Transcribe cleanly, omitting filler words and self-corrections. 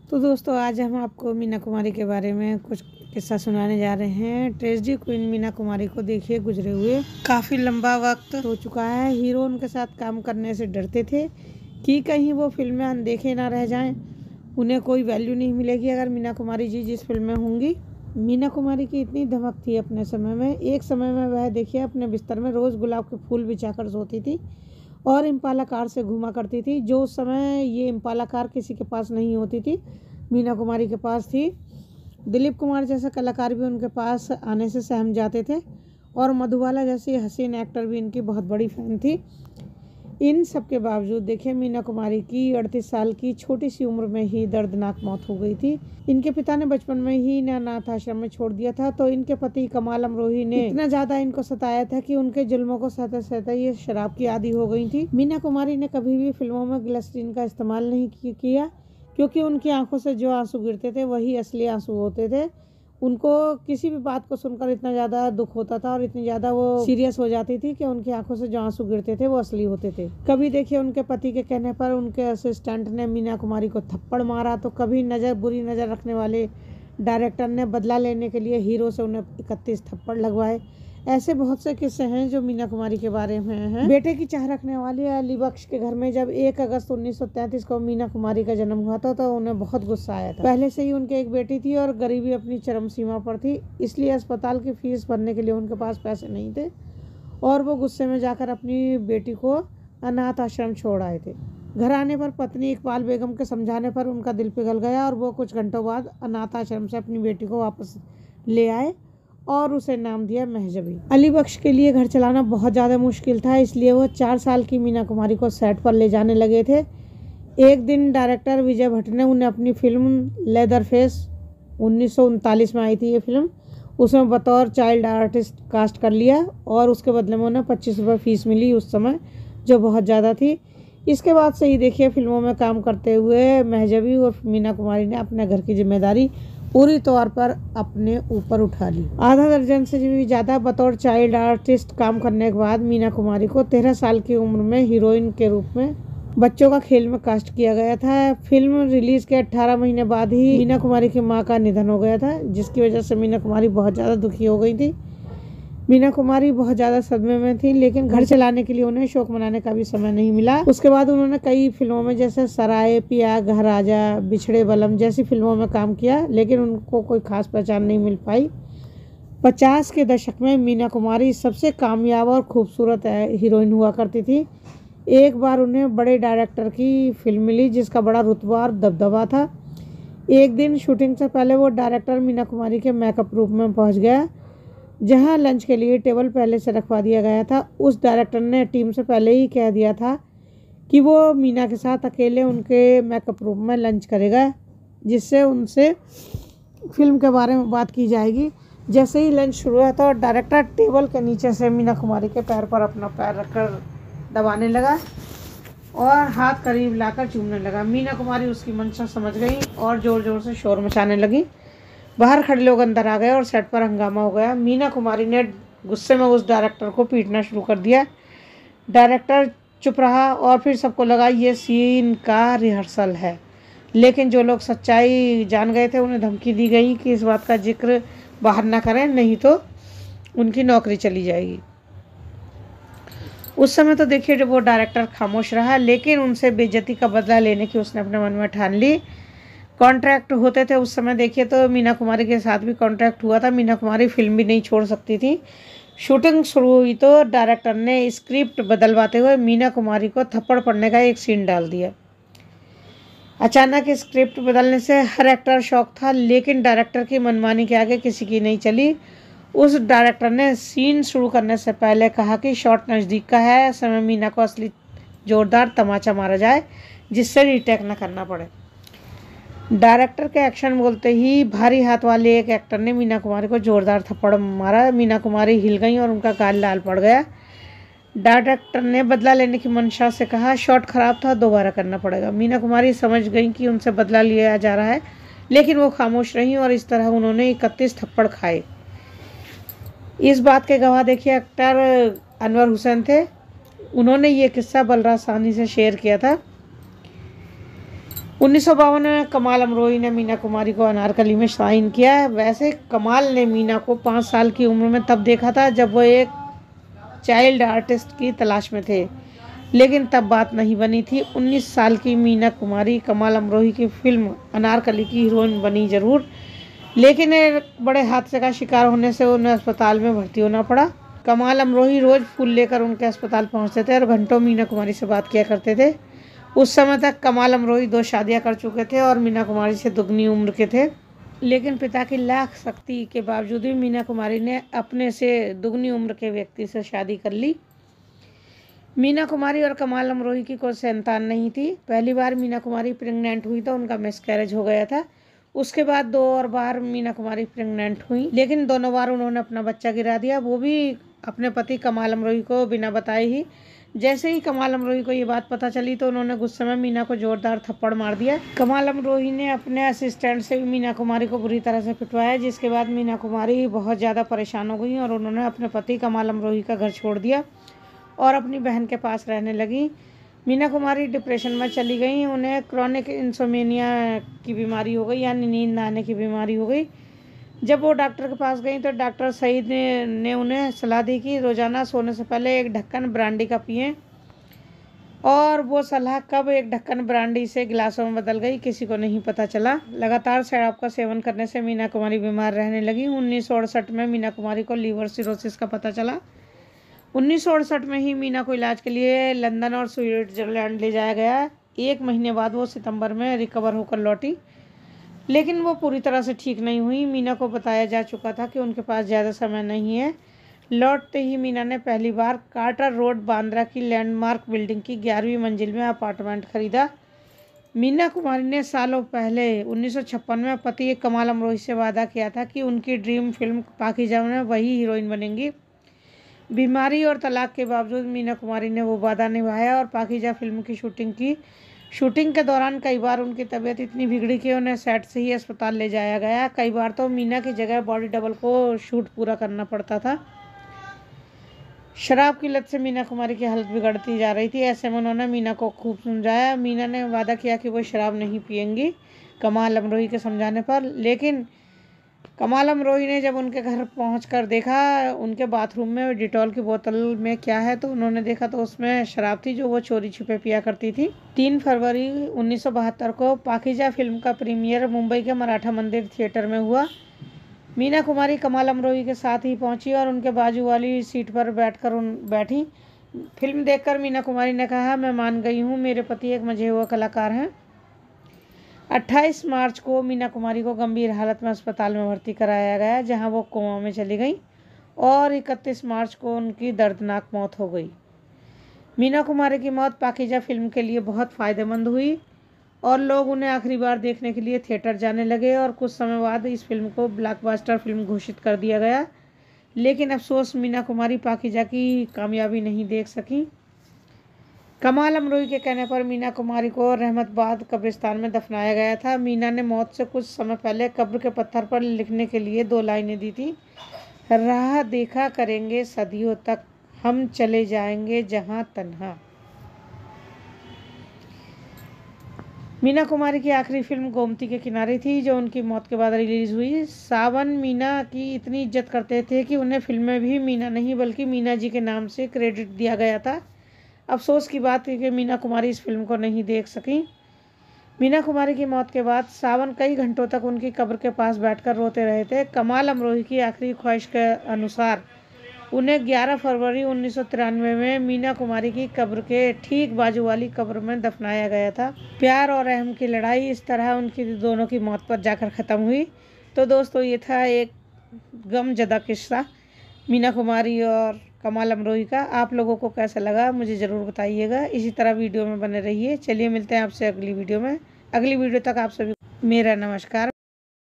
तो दोस्तों आज हम आपको मीना कुमारी के बारे में कुछ किस्सा सुनाने जा रहे हैं। ट्रेजेडी क्वीन मीना कुमारी को देखिए गुजरे हुए काफ़ी लंबा वक्त हो चुका है। हीरो उनके साथ काम करने से डरते थे कि कहीं वो फिल्में अनदेखे ना रह जाएं, उन्हें कोई वैल्यू नहीं मिलेगी अगर मीना कुमारी जी जिस फिल्म में होंगी। मीना कुमारी की इतनी धमक थी अपने समय में, एक समय में वह देखिए अपने बिस्तर में रोज़ गुलाब के फूल बिछाकर सोती थी और इम्पाला कार से घूमा करती थी। जो उस समय ये इम्पाला कार किसी के पास नहीं होती थी, मीना कुमारी के पास थी। दिलीप कुमार जैसे कलाकार भी उनके पास आने से सहम जाते थे और मधुबाला जैसी हसीन एक्टर भी इनकी बहुत बड़ी फैन थी। इन सब के बावजूद देखिए मीना कुमारी की 38 साल की छोटी सी उम्र में ही दर्दनाक मौत हो गई थी। इनके पिता ने बचपन में ही इन्हें अनाथ आश्रम में छोड़ दिया था, तो इनके पति कमाल अमरोही ने इतना ज्यादा इनको सताया था कि उनके जुल्मों को सहते सहते ये शराब की आदी हो गई थी। मीना कुमारी ने कभी भी फिल्मों में ग्लिसरीन का इस्तेमाल नहीं किया, क्योंकि उनकी आंखों से जो आंसू गिरते थे वही असली आंसू होते थे। उनको किसी भी बात को सुनकर इतना ज़्यादा दुख होता था और इतनी ज़्यादा वो सीरियस हो जाती थी कि उनकी आंखों से जो आंसू गिरते थे वो असली होते थे। कभी देखिए उनके पति के कहने पर उनके असिस्टेंट ने मीना कुमारी को थप्पड़ मारा, तो कभी बुरी नज़र रखने वाले डायरेक्टर ने बदला लेने के लिए हीरो से उन्हें 31 थप्पड़ लगवाए। ऐसे बहुत से किस्से हैं जो मीना कुमारी के बारे में हैं। बेटे की चाह रखने वाली अली बख्श के घर में जब 1 अगस्त 1933 को मीना कुमारी का जन्म हुआ था तो उन्हें बहुत गुस्सा आया था। पहले से ही उनके एक बेटी थी और गरीबी अपनी चरम सीमा पर थी, इसलिए अस्पताल की फीस भरने के लिए उनके पास पैसे नहीं थे और वो गुस्से में जाकर अपनी बेटी को अनाथ आश्रम छोड़ आए थे। घर आने पर पत्नी इकबाल बेगम के समझाने पर उनका दिल पिघल गया और वो कुछ घंटों बाद अनाथ आश्रम से अपनी बेटी को वापस ले आए और उसे नाम दिया महजबी। अली बख्श के लिए घर चलाना बहुत ज़्यादा मुश्किल था, इसलिए वो 4 साल की मीना कुमारी को सेट पर ले जाने लगे थे। एक दिन डायरेक्टर विजय भट्ट ने उन्हें अपनी फिल्म लेदर फेस 1939 में आई थी ये फिल्म, उसमें बतौर चाइल्ड आर्टिस्ट कास्ट कर लिया और उसके बदले में उन्हें 25 रुपये फीस मिली उस समय, जो बहुत ज़्यादा थी। इसके बाद से ही देखिए फिल्मों में काम करते हुए महजबी और मीना कुमारी ने अपने घर की जिम्मेदारी पूरी तौर पर अपने ऊपर उठा ली। आधा दर्जन से भी ज़्यादा बतौर चाइल्ड आर्टिस्ट काम करने के बाद मीना कुमारी को 13 साल की उम्र में हीरोइन के रूप में बच्चों का खेल में कास्ट किया गया था। फिल्म रिलीज के 18 महीने बाद ही मीना कुमारी की मां का निधन हो गया था, जिसकी वजह से मीना कुमारी बहुत ज़्यादा दुखी हो गई थी। मीना कुमारी बहुत ज़्यादा सदमे में थी, लेकिन घर चलाने के लिए उन्हें शोक मनाने का भी समय नहीं मिला। उसके बाद उन्होंने कई फिल्मों में जैसे सराय पिया, घर आजा, बिछड़े बलम जैसी फिल्मों में काम किया, लेकिन उनको कोई खास पहचान नहीं मिल पाई। 50 के दशक में मीना कुमारी सबसे कामयाब और खूबसूरत हीरोइन हुआ करती थी। एक बार उन्हें बड़े डायरेक्टर की फिल्म मिली जिसका बड़ा रुतबा और दबदबा था। एक दिन शूटिंग से पहले वो डायरेक्टर मीना कुमारी के मेकअप रूम में पहुँच गया, जहां लंच के लिए टेबल पहले से रखवा दिया गया था। उस डायरेक्टर ने टीम से पहले ही कह दिया था कि वो मीना के साथ अकेले उनके मेकअप रूम में लंच करेगा, जिससे उनसे फिल्म के बारे में बात की जाएगी। जैसे ही लंच शुरू हुआ तो डायरेक्टर टेबल के नीचे से मीना कुमारी के पैर पर अपना पैर रखकर दबाने लगा और हाथ करीब लाकर चूमने लगा। मीना कुमारी उसकी मंशा समझ गई और ज़ोर ज़ोर से शोर मचाने लगी। बाहर खड़े लोग अंदर आ गए और सेट पर हंगामा हो गया। मीना कुमारी ने गुस्से में उस डायरेक्टर को पीटना शुरू कर दिया। डायरेक्टर चुप रहा और फिर सबको लगा ये सीन का रिहर्सल है, लेकिन जो लोग सच्चाई जान गए थे उन्हें धमकी दी गई कि इस बात का जिक्र बाहर ना करें, नहीं तो उनकी नौकरी चली जाएगी। उस समय तो देखिए जब वो डायरेक्टर खामोश रहा, लेकिन उनसे बेइज्जती का बदला लेने की उसने अपने मन में ठान ली। कॉन्ट्रैक्ट होते थे उस समय देखिए, तो मीना कुमारी के साथ भी कॉन्ट्रैक्ट हुआ था। मीना कुमारी फिल्म भी नहीं छोड़ सकती थी। शूटिंग शुरू हुई तो डायरेक्टर ने स्क्रिप्ट बदलवाते हुए मीना कुमारी को थप्पड़ पड़ने का एक सीन डाल दिया। अचानक स्क्रिप्ट बदलने से हर एक्टर शॉक था, लेकिन डायरेक्टर की मनमानी के आगे किसी की नहीं चली। उस डायरेक्टर ने सीन शुरू करने से पहले कहा कि शॉट नज़दीक का है, ऐसे में मीना को असली जोरदार तमाचा मारा जाए जिससे रीटेक न करना पड़े। डायरेक्टर के एक्शन बोलते ही भारी हाथ वाले एक एक्टर ने मीना कुमारी को जोरदार थप्पड़ मारा। मीना कुमारी हिल गई और उनका गाल लाल पड़ गया। डायरेक्टर ने बदला लेने की मंशा से कहा शॉट खराब था, दोबारा करना पड़ेगा। मीना कुमारी समझ गई कि उनसे बदला लिया जा रहा है, लेकिन वो खामोश रहीं और इस तरह उन्होंने 31 थप्पड़ खाए। इस बात के गवाह देखिए एक्टर अनवर हुसैन थे। उन्होंने ये किस्सा बलराज साहनी से शेयर किया था। 1952 में कमाल अमरोही ने मीना कुमारी को अनारकली में साइन किया है। वैसे कमाल ने मीना को 5 साल की उम्र में तब देखा था जब वो एक चाइल्ड आर्टिस्ट की तलाश में थे, लेकिन तब बात नहीं बनी थी। 19 साल की मीना कुमारी कमाल अमरोही की फिल्म अनारकली की हीरोइन बनी जरूर, लेकिन एक बड़े हादसे का शिकार होने से उन्हें अस्पताल में भर्ती होना पड़ा। कमाल अमरोही रोज फूल लेकर उनके अस्पताल पहुंचते थे और घंटों मीना कुमारी से बात किया करते थे। उस समय तक कमाल अमरोही 2 शादियां कर चुके थे और मीना कुमारी से दुगनी उम्र के थे, लेकिन पिता की लाख सख्ती के बावजूद भी मीना कुमारी ने अपने से दुगनी उम्र के व्यक्ति से शादी कर ली। मीना कुमारी और कमाल अमरोही की कोई संतान नहीं थी। पहली बार मीना कुमारी प्रेग्नेंट हुई तो उनका मिसकैरेज हो गया था। उसके बाद 2 और बार मीना कुमारी प्रेग्नेंट हुई, लेकिन दोनों बार उन्होंने अपना बच्चा गिरा दिया, वो भी अपने पति कमाल अमरोही को बिना बताए ही। जैसे ही कमाल अमरोही को ये बात पता चली तो उन्होंने गुस्से में मीना को जोरदार थप्पड़ मार दिया। कमाल अमरोही ने अपने असिस्टेंट से भी मीना कुमारी को बुरी तरह से पिटवाया, जिसके बाद मीना कुमारी बहुत ज़्यादा परेशान हो गई और उन्होंने अपने पति कमाल अमरोही का घर छोड़ दिया और अपनी बहन के पास रहने लगी। मीना कुमारी डिप्रेशन में चली गई। उन्हें क्रॉनिक इंसोमेनिया की बीमारी हो गई, यानी नींद न आने की बीमारी हो गई। जब वो डॉक्टर के पास गई तो डॉक्टर सईद ने उन्हें सलाह दी कि रोज़ाना सोने से पहले 1 ढक्कन ब्रांडी का पिएं, और वो सलाह कब 1 ढक्कन ब्रांडी से गिलासों में बदल गई किसी को नहीं पता चला। लगातार शराब का सेवन करने से मीना कुमारी बीमार रहने लगी। 1968 में मीना कुमारी को लीवर सिरोसिस का पता चला। 1968 में ही मीना को इलाज के लिए लंदन और स्विट्जरलैंड ले जाया गया। 1 महीने बाद वो सितंबर में रिकवर होकर लौटी, लेकिन वो पूरी तरह से ठीक नहीं हुई। मीना को बताया जा चुका था कि उनके पास ज़्यादा समय नहीं है। लौटते ही मीना ने पहली बार कार्टर रोड बांद्रा की लैंडमार्क बिल्डिंग की 11वीं मंजिल में अपार्टमेंट खरीदा। मीना कुमारी ने सालों पहले 1956 में पति कमाल अमरोही से वादा किया था कि उनकी ड्रीम फिल्म पाकीज़ा में वही हीरोइन बनेंगी। बीमारी और तलाक के बावजूद मीना कुमारी ने वो वादा निभाया और पाकीज़ा फिल्म की शूटिंग की। शूटिंग के दौरान कई बार उनकी तबीयत इतनी बिगड़ी कि उन्हें सेट से ही अस्पताल ले जाया गया। कई बार तो मीना की जगह बॉडी डबल को शूट पूरा करना पड़ता था। शराब की लत से मीना कुमारी की हालत बिगड़ती जा रही थी। ऐसे में उन्होंने मीना को खूब समझाया। मीना ने वादा किया कि वो शराब नहीं पिएंगी कमाल अमरोही के समझाने पर, लेकिन कमाल अमरोही ने जब उनके घर पहुंचकर देखा उनके बाथरूम में डिटॉल की बोतल में क्या है, तो उन्होंने देखा तो उसमें शराब थी जो वो चोरी छुपे पिया करती थी। 3 फरवरी 1972 को पाकीज़ा फिल्म का प्रीमियर मुंबई के मराठा मंदिर थिएटर में हुआ। मीना कुमारी कमाल अमरोही के साथ ही पहुंची और उनके बाजू वाली सीट पर बैठी। फिल्म देखकर मीना कुमारी ने कहा, मैं मान गई हूँ, मेरे पति एक मंझे हुए कलाकार हैं। 28 मार्च को मीना कुमारी को गंभीर हालत में अस्पताल में भर्ती कराया गया, जहां वो कोमा में चली गई, और 31 मार्च को उनकी दर्दनाक मौत हो गई। मीना कुमारी की मौत पाकीज़ा फिल्म के लिए बहुत फ़ायदेमंद हुई और लोग उन्हें आखिरी बार देखने के लिए थिएटर जाने लगे, और कुछ समय बाद इस फिल्म को ब्लॉकबस्टर फिल्म घोषित कर दिया गया। लेकिन अफसोस मीना कुमारी पाकीज़ा की कामयाबी नहीं देख सकी। कमाल अमरोही के कहने पर मीना कुमारी को रहमतबाद कब्रिस्तान में दफनाया गया था। मीना ने मौत से कुछ समय पहले कब्र के पत्थर पर लिखने के लिए 2 लाइनें दी थी, राह देखा करेंगे सदियों तक, हम चले जाएंगे जहां तन्हा। मीना कुमारी की आखिरी फिल्म गोमती के किनारे थी, जो उनकी मौत के बाद रिलीज हुई। सावन मीना की इतनी इज्जत करते थे कि उन्हें फिल्म में भी मीना नहीं बल्कि मीना जी के नाम से क्रेडिट दिया गया था। अफसोस की बात है कि मीना कुमारी इस फिल्म को नहीं देख सकी। मीना कुमारी की मौत के बाद सावन कई घंटों तक उनकी कब्र के पास बैठकर रोते रहे थे। कमाल अमरोही की आखिरी ख्वाहिश के अनुसार उन्हें 11 फरवरी 1993 में मीना कुमारी की कब्र के ठीक बाजू वाली कब्र में दफनाया गया था। प्यार और रहम की लड़ाई इस तरह उनकी दोनों की मौत पर जाकर ख़त्म हुई। तो दोस्तों, ये था एक गमज़दा किस्सा मीना कुमारी और कमाल अमरोही का। आप लोगों को कैसा लगा मुझे ज़रूर बताइएगा। इसी तरह वीडियो में बने रहिए। चलिए मिलते हैं आपसे अगली वीडियो में। अगली वीडियो तक आप सभी मेरा नमस्कार।